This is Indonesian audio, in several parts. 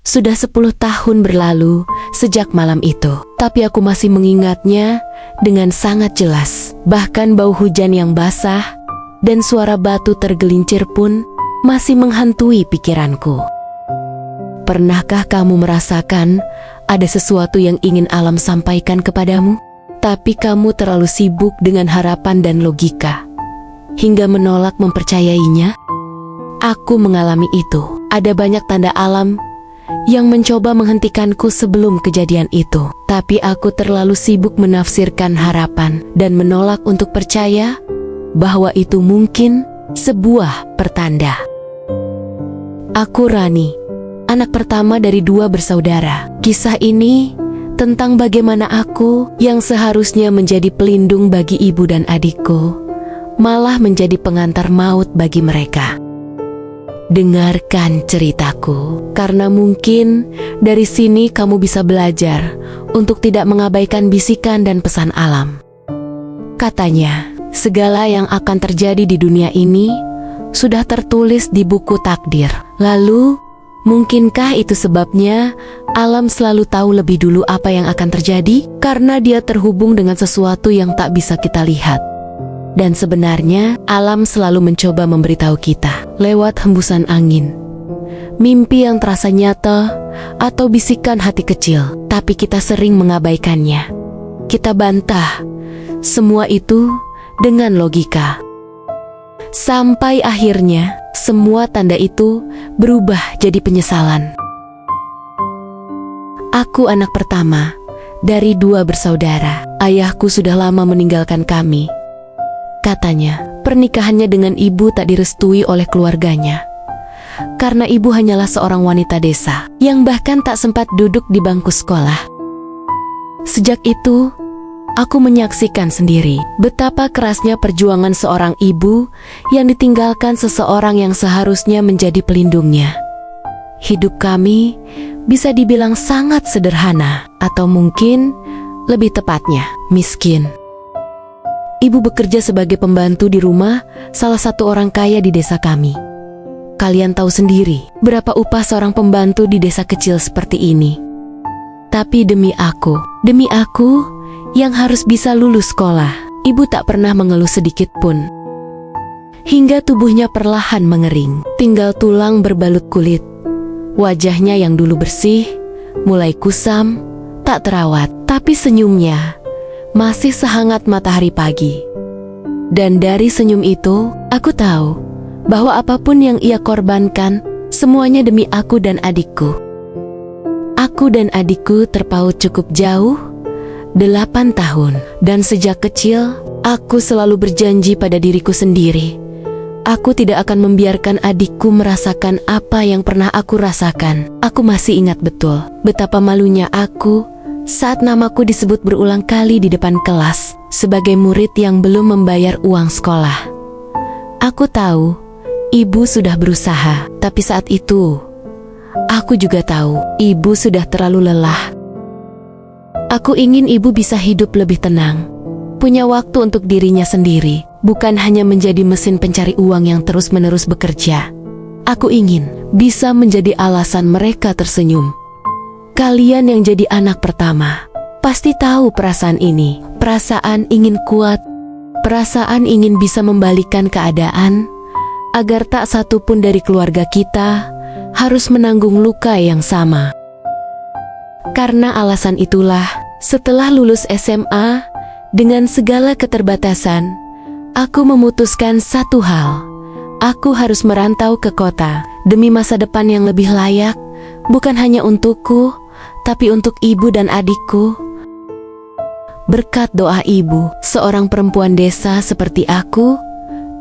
Sudah 10 tahun berlalu sejak malam itu, tapi aku masih mengingatnya dengan sangat jelas. Bahkan bau hujan yang basah dan suara batu tergelincir pun masih menghantui pikiranku. Pernahkah kamu merasakan ada sesuatu yang ingin alam sampaikan kepadamu, tapi kamu terlalu sibuk dengan harapan dan logika hingga menolak mempercayainya? Aku mengalami itu. Ada banyak tanda alam yang mencoba menghentikanku sebelum kejadian itu, tapi aku terlalu sibuk menafsirkan harapan dan menolak untuk percaya bahwa itu mungkin sebuah pertanda. Aku Rani, anak pertama dari 2 bersaudara. Kisah ini tentang bagaimana aku yang seharusnya menjadi pelindung bagi ibu dan adikku, malah menjadi pengantar maut bagi mereka. Dengarkan ceritaku, karena mungkin dari sini kamu bisa belajar untuk tidak mengabaikan bisikan dan pesan alam. Katanya, segala yang akan terjadi di dunia ini sudah tertulis di buku takdir. Lalu, mungkinkah itu sebabnya alam selalu tahu lebih dulu apa yang akan terjadi? Karena dia terhubung dengan sesuatu yang tak bisa kita lihat. Dan sebenarnya, alam selalu mencoba memberitahu kita lewat hembusan angin, mimpi yang terasa nyata, atau bisikan hati kecil, tapi kita sering mengabaikannya. Kita bantah semua itu dengan logika. Sampai akhirnya, semua tanda itu berubah jadi penyesalan. Aku anak pertama dari 2 bersaudara. Ayahku sudah lama meninggalkan kami. Katanya, pernikahannya dengan ibu tak direstui oleh keluarganya. Karena ibu hanyalah seorang wanita desa yang bahkan tak sempat duduk di bangku sekolah. Sejak itu, aku menyaksikan sendiri betapa kerasnya perjuangan seorang ibu yang ditinggalkan seseorang yang seharusnya menjadi pelindungnya. Hidup kami bisa dibilang sangat sederhana, atau mungkin lebih tepatnya, miskin. Ibu bekerja sebagai pembantu di rumah salah satu orang kaya di desa kami. Kalian tahu sendiri berapa upah seorang pembantu di desa kecil seperti ini. Tapi demi aku yang harus bisa lulus sekolah, ibu tak pernah mengeluh sedikit pun. Hingga tubuhnya perlahan mengering, tinggal tulang berbalut kulit. Wajahnya yang dulu bersih, mulai kusam, tak terawat, tapi senyumnya masih sehangat matahari pagi. Dan dari senyum itu, aku tahu bahwa apapun yang ia korbankan, semuanya demi aku dan adikku. Aku dan adikku terpaut cukup jauh, 8 tahun. Dan sejak kecil, aku selalu berjanji pada diriku sendiri, aku tidak akan membiarkan adikku merasakan apa yang pernah aku rasakan. Aku masih ingat betul betapa malunya aku saat namaku disebut berulang kali di depan kelas sebagai murid yang belum membayar uang sekolah. Aku tahu ibu sudah berusaha, tapi saat itu aku juga tahu ibu sudah terlalu lelah. Aku ingin ibu bisa hidup lebih tenang, punya waktu untuk dirinya sendiri, bukan hanya menjadi mesin pencari uang yang terus-menerus bekerja. Aku ingin bisa menjadi alasan mereka tersenyum. Kalian yang jadi anak pertama pasti tahu perasaan ini. Perasaan ingin kuat, perasaan ingin bisa membalikkan keadaan agar tak satu pun dari keluarga kita harus menanggung luka yang sama. Karena alasan itulah, setelah lulus SMA dengan segala keterbatasan, aku memutuskan satu hal. Aku harus merantau ke kota demi masa depan yang lebih layak, bukan hanya untukku, tapi untuk ibu dan adikku. Berkat doa ibu, seorang perempuan desa seperti aku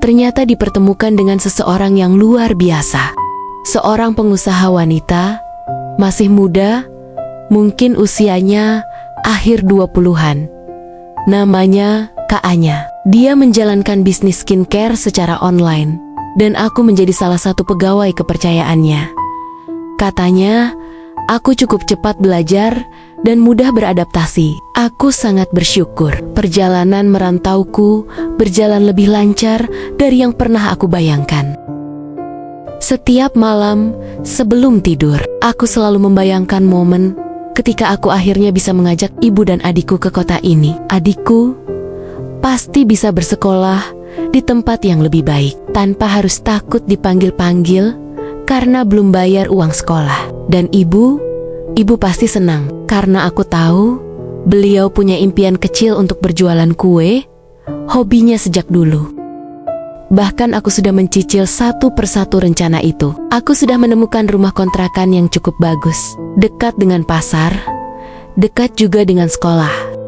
ternyata dipertemukan dengan seseorang yang luar biasa. Seorang pengusaha wanita, masih muda, mungkin usianya akhir 20-an. Namanya Kak Anya. Dia menjalankan bisnis skincare secara online, dan aku menjadi salah satu pegawai kepercayaannya. Katanya, aku cukup cepat belajar dan mudah beradaptasi. Aku sangat bersyukur. Perjalanan merantauku berjalan lebih lancar dari yang pernah aku bayangkan. Setiap malam sebelum tidur, aku selalu membayangkan momen ketika aku akhirnya bisa mengajak ibu dan adikku ke kota ini. Adikku pasti bisa bersekolah di tempat yang lebih baik, tanpa harus takut dipanggil-panggil karena belum bayar uang sekolah. Dan ibu pasti senang karena aku tahu beliau punya impian kecil untuk berjualan kue, hobinya sejak dulu. Bahkan aku sudah mencicil satu persatu rencana itu. Aku sudah menemukan rumah kontrakan yang cukup bagus, dekat dengan pasar, dekat juga dengan sekolah.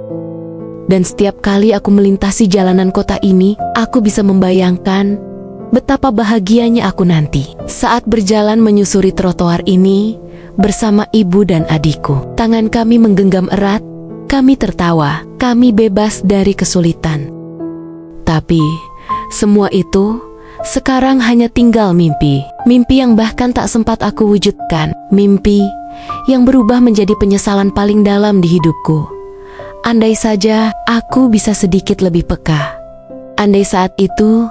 Dan setiap kali aku melintasi jalanan kota ini, aku bisa membayangkan betapa bahagianya aku nanti saat berjalan menyusuri trotoar ini bersama ibu dan adikku. Tangan kami menggenggam erat, kami tertawa, kami bebas dari kesulitan. Tapi semua itu sekarang hanya tinggal mimpi. Mimpi yang bahkan tak sempat aku wujudkan. Mimpi yang berubah menjadi penyesalan paling dalam di hidupku. Andai saja aku bisa sedikit lebih peka. Andai saat itu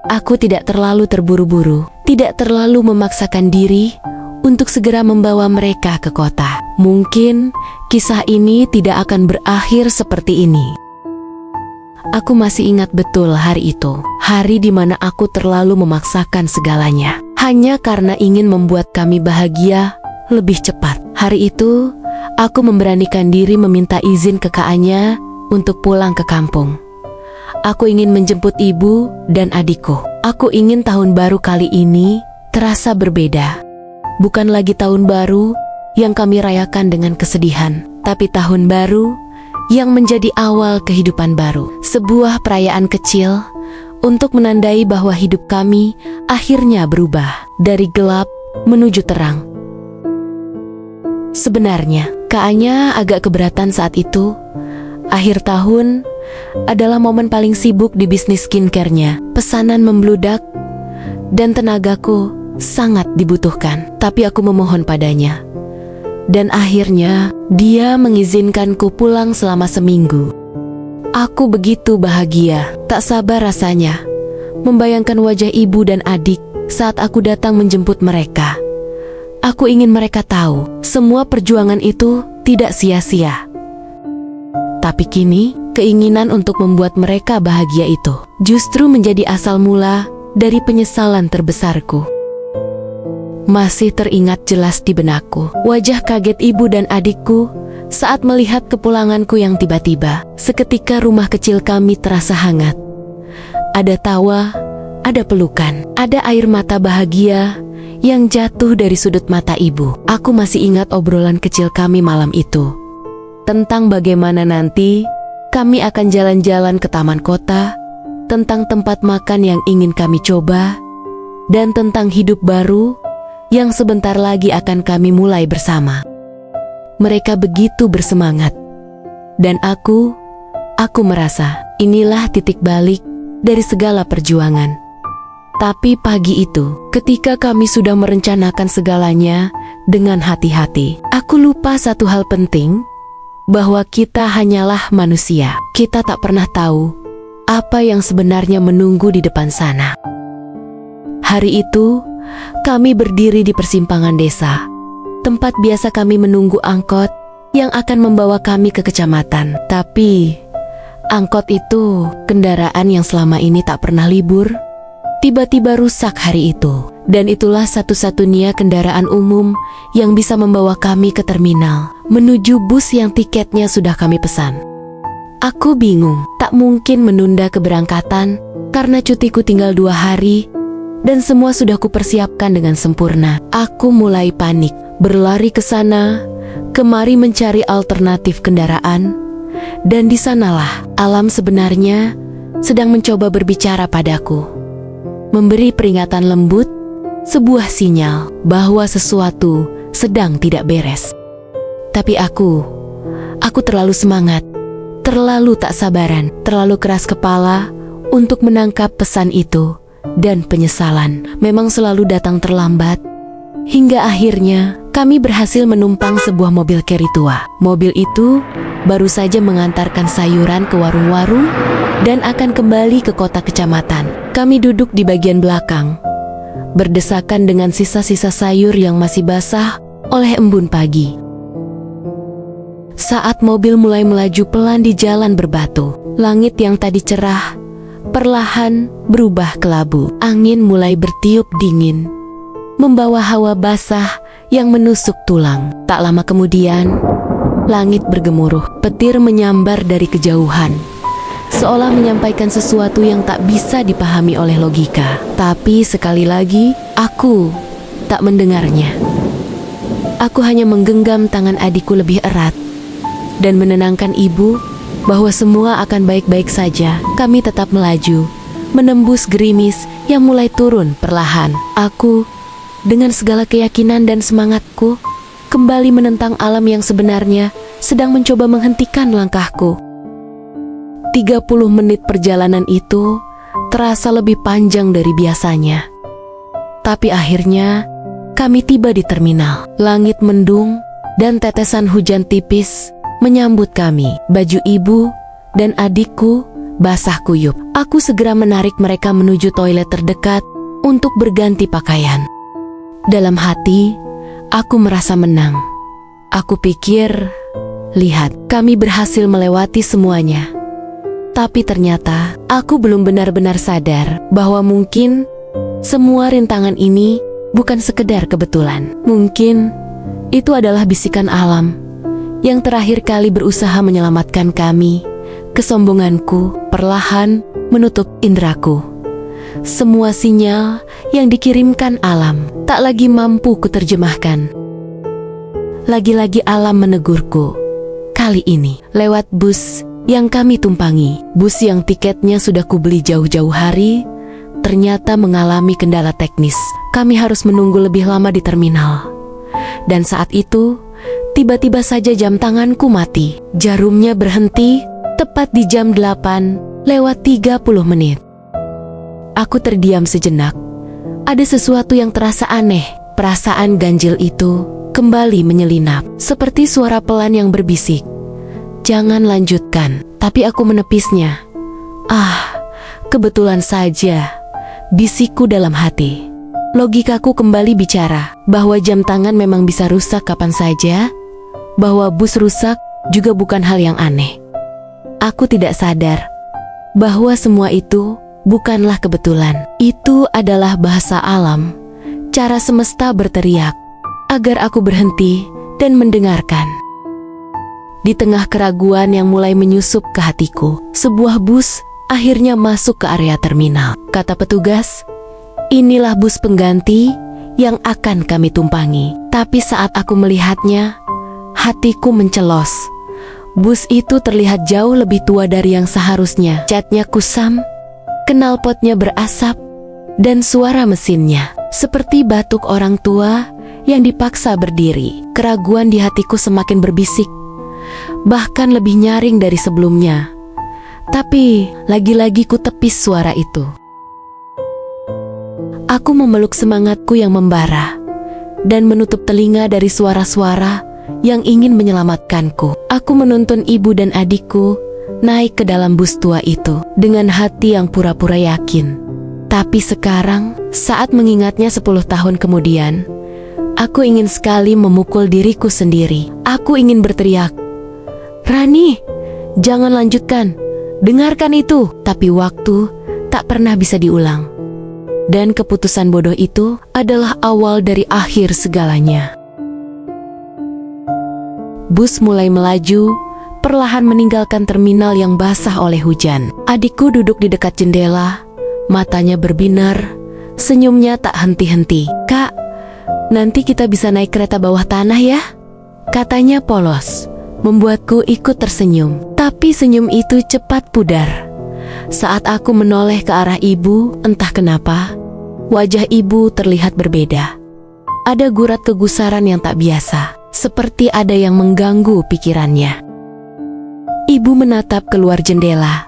aku tidak terlalu terburu-buru, tidak terlalu memaksakan diri untuk segera membawa mereka ke kota. Mungkin kisah ini tidak akan berakhir seperti ini. Aku masih ingat betul hari itu, hari di mana aku terlalu memaksakan segalanya, hanya karena ingin membuat kami bahagia lebih cepat. Hari itu, aku memberanikan diri meminta izin ke kakaknya untuk pulang ke kampung. Aku ingin menjemput ibu dan adikku. Aku ingin tahun baru kali ini terasa berbeda. Bukan lagi tahun baru yang kami rayakan dengan kesedihan, tapi tahun baru yang menjadi awal kehidupan baru. Sebuah perayaan kecil untuk menandai bahwa hidup kami akhirnya berubah dari gelap menuju terang. Sebenarnya, kakaknya agak keberatan saat itu. Akhir tahun adalah momen paling sibuk di bisnis skincare-nya. Pesanan membludak dan tenagaku sangat dibutuhkan. Tapi aku memohon padanya. Dan akhirnya, dia mengizinkanku pulang selama seminggu. Aku begitu bahagia, tak sabar rasanya membayangkan wajah ibu dan adik saat aku datang menjemput mereka. Aku ingin mereka tahu, semua perjuangan itu tidak sia-sia. Tapi kini, keinginan untuk membuat mereka bahagia itu justru menjadi asal mula dari penyesalan terbesarku. Masih teringat jelas di benakku wajah kaget ibu dan adikku saat melihat kepulanganku yang tiba-tiba. Seketika rumah kecil kami terasa hangat. Ada tawa, ada pelukan, ada air mata bahagia yang jatuh dari sudut mata ibu. Aku masih ingat obrolan kecil kami malam itu, tentang bagaimana nanti kami akan jalan-jalan ke taman kota, tentang tempat makan yang ingin kami coba, dan tentang hidup baru yang sebentar lagi akan kami mulai bersama. Mereka begitu bersemangat. Dan aku merasa inilah titik balik dari segala perjuangan. Tapi pagi itu, ketika kami sudah merencanakan segalanya dengan hati-hati, aku lupa satu hal penting, bahwa kita hanyalah manusia. Kita tak pernah tahu apa yang sebenarnya menunggu di depan sana. Hari itu, kami berdiri di persimpangan desa, tempat biasa kami menunggu angkot yang akan membawa kami ke kecamatan. Tapi, angkot itu, kendaraan yang selama ini tak pernah libur, tiba-tiba rusak hari itu. Dan itulah satu-satunya kendaraan umum yang bisa membawa kami ke terminal, menuju bus yang tiketnya sudah kami pesan. Aku bingung, tak mungkin menunda keberangkatan, karena cutiku tinggal 2 hari, dan semua sudah kupersiapkan dengan sempurna. Aku mulai panik, berlari ke sana, kemari mencari alternatif kendaraan, dan di sanalah alam sebenarnya sedang mencoba berbicara padaku, memberi peringatan lembut, sebuah sinyal bahwa sesuatu sedang tidak beres. Tapi aku terlalu semangat, terlalu tak sabaran, terlalu keras kepala untuk menangkap pesan itu. Dan penyesalan memang selalu datang terlambat. Hingga akhirnya kami berhasil menumpang sebuah mobil carry tua. Mobil itu baru saja mengantarkan sayuran ke warung-warung dan akan kembali ke kota kecamatan. Kami duduk di bagian belakang. berdesakan dengan sisa-sisa sayur yang masih basah oleh embun pagi. Saat mobil mulai melaju pelan di jalan berbatu, langit yang tadi cerah perlahan berubah kelabu. Angin mulai bertiup dingin, membawa hawa basah yang menusuk tulang. Tak lama kemudian, langit bergemuruh, petir menyambar dari kejauhan, seolah menyampaikan sesuatu yang tak bisa dipahami oleh logika. Tapi sekali lagi, aku tak mendengarnya. Aku hanya menggenggam tangan adikku lebih erat dan menenangkan ibu bahwa semua akan baik-baik saja. Kami tetap melaju, menembus gerimis yang mulai turun perlahan. Aku, dengan segala keyakinan dan semangatku, kembali menentang alam yang sebenarnya sedang mencoba menghentikan langkahku. 30 menit perjalanan itu terasa lebih panjang dari biasanya. Tapi akhirnya, kami tiba di terminal. Langit mendung dan tetesan hujan tipis menyambut kami. Baju ibu dan adikku basah kuyup. Aku segera menarik mereka menuju toilet terdekat untuk berganti pakaian. Dalam hati, aku merasa menang. Aku pikir, lihat, kami berhasil melewati semuanya. Tapi ternyata, aku belum benar-benar sadar bahwa mungkin semua rintangan ini bukan sekedar kebetulan. Mungkin itu adalah bisikan alam yang terakhir kali berusaha menyelamatkan kami. Kesombonganku perlahan menutup indraku. Semua sinyal yang dikirimkan alam tak lagi mampu kuterjemahkan. Lagi-lagi alam menegurku. Kali ini lewat bus yang kami tumpangi. Bus yang tiketnya sudah kubeli jauh-jauh hari ternyata mengalami kendala teknis. Kami harus menunggu lebih lama di terminal. Dan saat itu, tiba-tiba saja jam tanganku mati. Jarumnya berhenti tepat di jam 8:30 menit. Aku terdiam sejenak. Ada sesuatu yang terasa aneh. Perasaan ganjil itu kembali menyelinap, seperti suara pelan yang berbisik, "Jangan lanjutkan." Tapi aku menepisnya. Kebetulan saja, bisikku dalam hati. Logikaku kembali bicara bahwa jam tangan memang bisa rusak kapan saja, bahwa bus rusak juga bukan hal yang aneh. Aku tidak sadar bahwa semua itu bukanlah kebetulan. Itu adalah bahasa alam, cara semesta berteriak agar aku berhenti dan mendengarkan. Di tengah keraguan yang mulai menyusup ke hatiku, sebuah bus akhirnya masuk ke area terminal. Kata petugas, "Inilah bus pengganti yang akan kami tumpangi." Tapi saat aku melihatnya, hatiku mencelos. Bus itu terlihat jauh lebih tua dari yang seharusnya. Catnya kusam, knalpotnya berasap, dan suara mesinnya seperti batuk orang tua yang dipaksa berdiri. Keraguan di hatiku semakin berbisik, bahkan lebih nyaring dari sebelumnya. Tapi lagi-lagi ku tepis suara itu. Aku memeluk semangatku yang membara dan menutup telinga dari suara-suara yang ingin menyelamatkanku. Aku menuntun ibu dan adikku naik ke dalam bus tua itu dengan hati yang pura-pura yakin. Tapi sekarang, saat mengingatnya 10 tahun kemudian, aku ingin sekali memukul diriku sendiri. Aku ingin berteriak, "Rani, jangan lanjutkan, dengarkan itu." Tapi waktu tak pernah bisa diulang. Dan keputusan bodoh itu adalah awal dari akhir segalanya. Bus mulai melaju, perlahan meninggalkan terminal yang basah oleh hujan. Adikku duduk di dekat jendela, matanya berbinar, senyumnya tak henti-henti. "Kak, nanti kita bisa naik kereta bawah tanah ya?" Katanya polos, membuatku ikut tersenyum. Tapi senyum itu cepat pudar. Saat aku menoleh ke arah ibu, entah kenapa, wajah ibu terlihat berbeda. Ada gurat kegusaran yang tak biasa, seperti ada yang mengganggu pikirannya. Ibu menatap keluar jendela,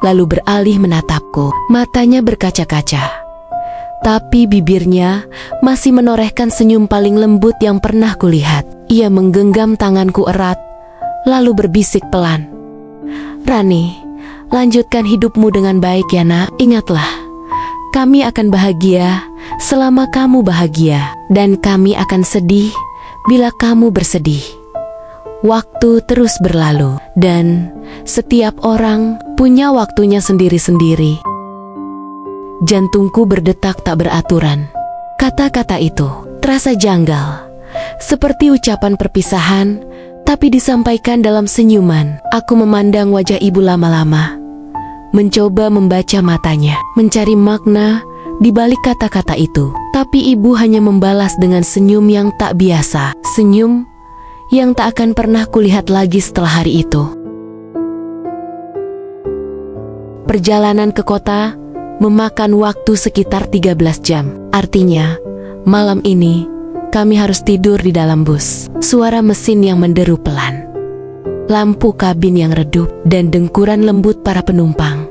lalu beralih menatapku. Matanya berkaca-kaca, tapi bibirnya masih menorehkan senyum paling lembut yang pernah kulihat. Ia menggenggam tanganku erat, lalu berbisik pelan, "Rani, lanjutkan hidupmu dengan baik ya nak. Ingatlah, kami akan bahagia selama kamu bahagia, dan kami akan sedih bila kamu bersedih. Waktu terus berlalu, dan setiap orang punya waktunya sendiri-sendiri. Jantungku berdetak tak beraturan. Kata-kata itu terasa janggal, seperti ucapan perpisahan, tapi disampaikan dalam senyuman. Aku memandang wajah ibu lama-lama, mencoba membaca matanya, mencari makna di balik kata-kata itu. Tapi ibu hanya membalas dengan senyum yang tak biasa, senyum yang tak akan pernah kulihat lagi setelah hari itu. Perjalanan ke kota memakan waktu sekitar 13 jam. Artinya, malam ini kami harus tidur di dalam bus. Suara mesin yang menderu pelan, lampu kabin yang redup, dan dengkuran lembut para penumpang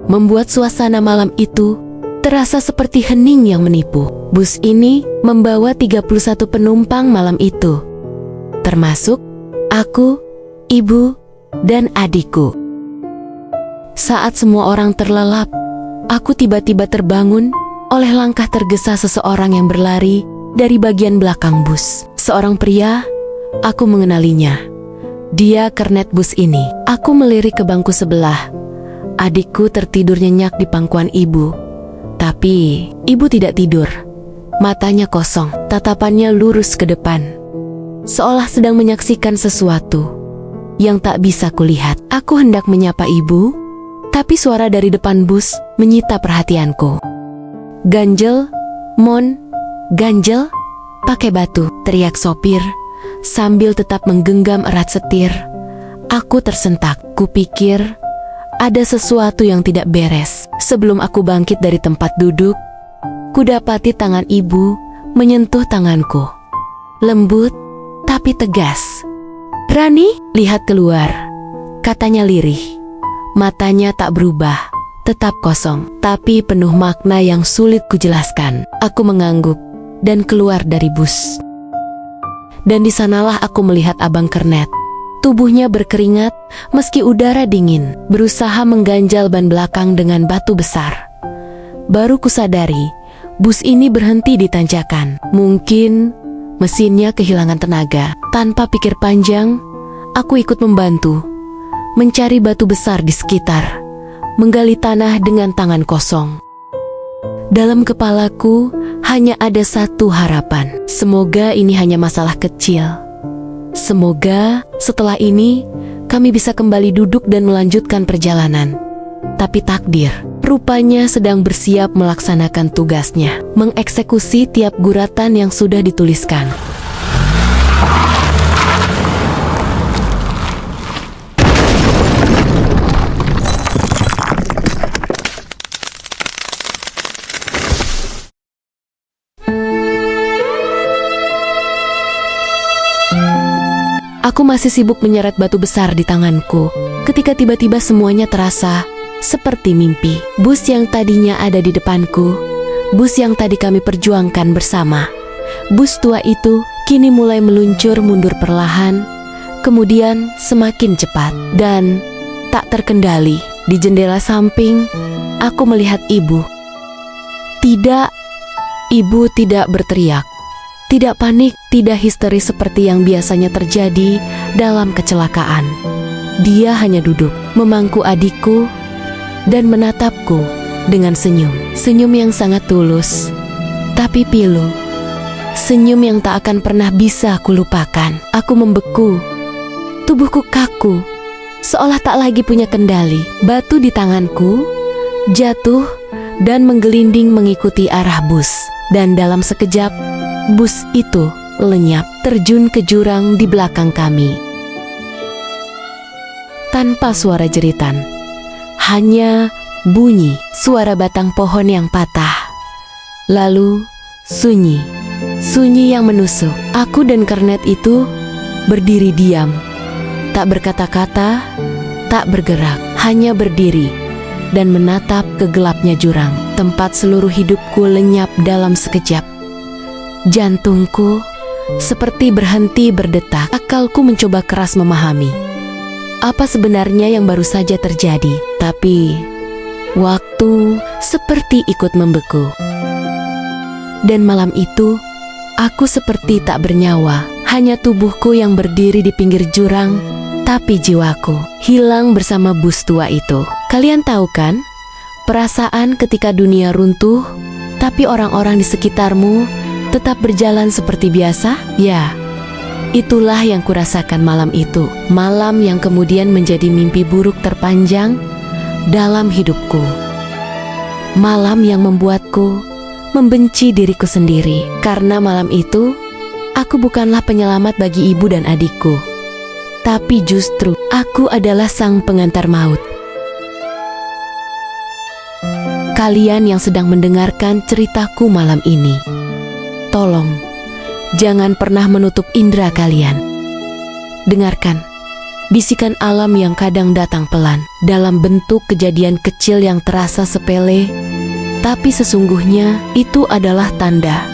membuat suasana malam itu terasa seperti hening yang menipu. Bus ini membawa 31 penumpang malam itu, termasuk aku, ibu, dan adikku. Saat semua orang terlelap, aku tiba-tiba terbangun oleh langkah tergesa seseorang yang berlari dari bagian belakang bus. Seorang pria, aku mengenalinya. Dia kernet bus ini. Aku melirik ke bangku sebelah. Adikku tertidur nyenyak di pangkuan ibu. Tapi ibu tidak tidur. Matanya kosong, tatapannya lurus ke depan, seolah sedang menyaksikan sesuatu yang tak bisa kulihat. Aku hendak menyapa ibu, tapi suara dari depan bus menyita perhatianku. "Ganjel, Mon, ganjel, pakai batu," teriak sopir sambil tetap menggenggam erat setir. Aku tersentak. Kupikir ada sesuatu yang tidak beres. Sebelum aku bangkit dari tempat duduk, kudapati tangan ibu menyentuh tanganku. Lembut tapi tegas. "Rani, lihat keluar," katanya lirih. Matanya tak berubah, tetap kosong, tapi penuh makna yang sulit kujelaskan. Aku mengangguk dan keluar dari bus. Dan di sanalah aku melihat abang kernet. Tubuhnya berkeringat meski udara dingin, berusaha mengganjal ban belakang dengan batu besar. Baru kusadari, bus ini berhenti di tanjakan. Mungkin mesinnya kehilangan tenaga. Tanpa pikir panjang, aku ikut membantu mencari batu besar di sekitar, menggali tanah dengan tangan kosong. Dalam kepalaku hanya ada satu harapan. Semoga ini hanya masalah kecil. Semoga setelah ini kami bisa kembali duduk dan melanjutkan perjalanan. Tapi takdir rupanya sedang bersiap melaksanakan tugasnya, mengeksekusi tiap guratan yang sudah dituliskan. Aku masih sibuk menyeret batu besar di tanganku, ketika tiba-tiba semuanya terasa seperti mimpi. Bus yang tadinya ada di depanku, bus yang tadi kami perjuangkan bersama, bus tua itu kini mulai meluncur mundur perlahan, kemudian semakin cepat dan tak terkendali. Di jendela samping, aku melihat ibu. Tidak, ibu tidak berteriak. Tidak panik, tidak histeris seperti yang biasanya terjadi dalam kecelakaan. Dia hanya duduk, memangku adikku, dan menatapku dengan senyum. Senyum yang sangat tulus, tapi pilu. Senyum yang tak akan pernah bisa kulupakan. Aku membeku, tubuhku kaku, seolah tak lagi punya kendali. Batu di tanganku jatuh dan menggelinding mengikuti arah bus. Dan dalam sekejap, bus itu lenyap, terjun ke jurang di belakang kami. Tanpa suara jeritan, hanya bunyi suara batang pohon yang patah. Lalu sunyi, sunyi yang menusuk. Aku dan kernet itu berdiri diam, tak berkata-kata, tak bergerak, hanya berdiri dan menatap ke gelapnya jurang, tempat seluruh hidupku lenyap dalam sekejap. Jantungku seperti berhenti berdetak. Akalku mencoba keras memahami apa sebenarnya yang baru saja terjadi, tapi waktu seperti ikut membeku. Dan malam itu, aku seperti tak bernyawa. Hanya tubuhku yang berdiri di pinggir jurang, tapi jiwaku hilang bersama bus tua itu. Kalian tahu kan, perasaan ketika dunia runtuh, tapi orang-orang di sekitarmu tetap berjalan seperti biasa? Ya, itulah yang kurasakan malam itu. Malam yang kemudian menjadi mimpi buruk terpanjang dalam hidupku. Malam yang membuatku membenci diriku sendiri. Karena malam itu, aku bukanlah penyelamat bagi ibu dan adikku, tapi justru aku adalah sang pengantar maut. Kalian yang sedang mendengarkan ceritaku malam ini, tolong jangan pernah menutup indera kalian. Dengarkan bisikan alam yang kadang datang pelan dalam bentuk kejadian kecil yang terasa sepele, tapi sesungguhnya itu adalah tanda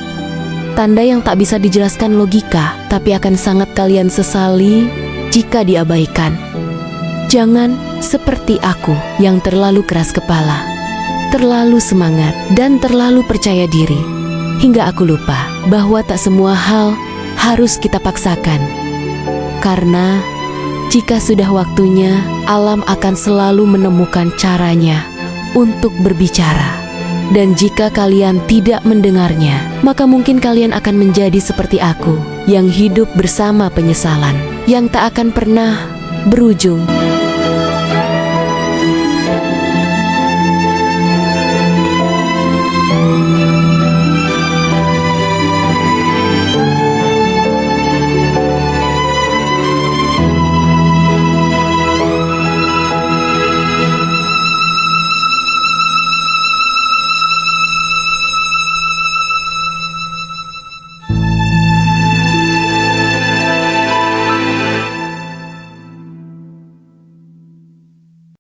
yang tak bisa dijelaskan logika, tapi akan sangat kalian sesali jika diabaikan. Jangan seperti aku yang terlalu keras kepala, terlalu semangat, dan terlalu percaya diri, hingga aku lupa bahwa tak semua hal harus kita paksakan. Karena jika sudah waktunya, alam akan selalu menemukan caranya untuk berbicara. Dan jika kalian tidak mendengarnya, maka mungkin kalian akan menjadi seperti aku, yang hidup bersama penyesalan yang tak akan pernah berujung.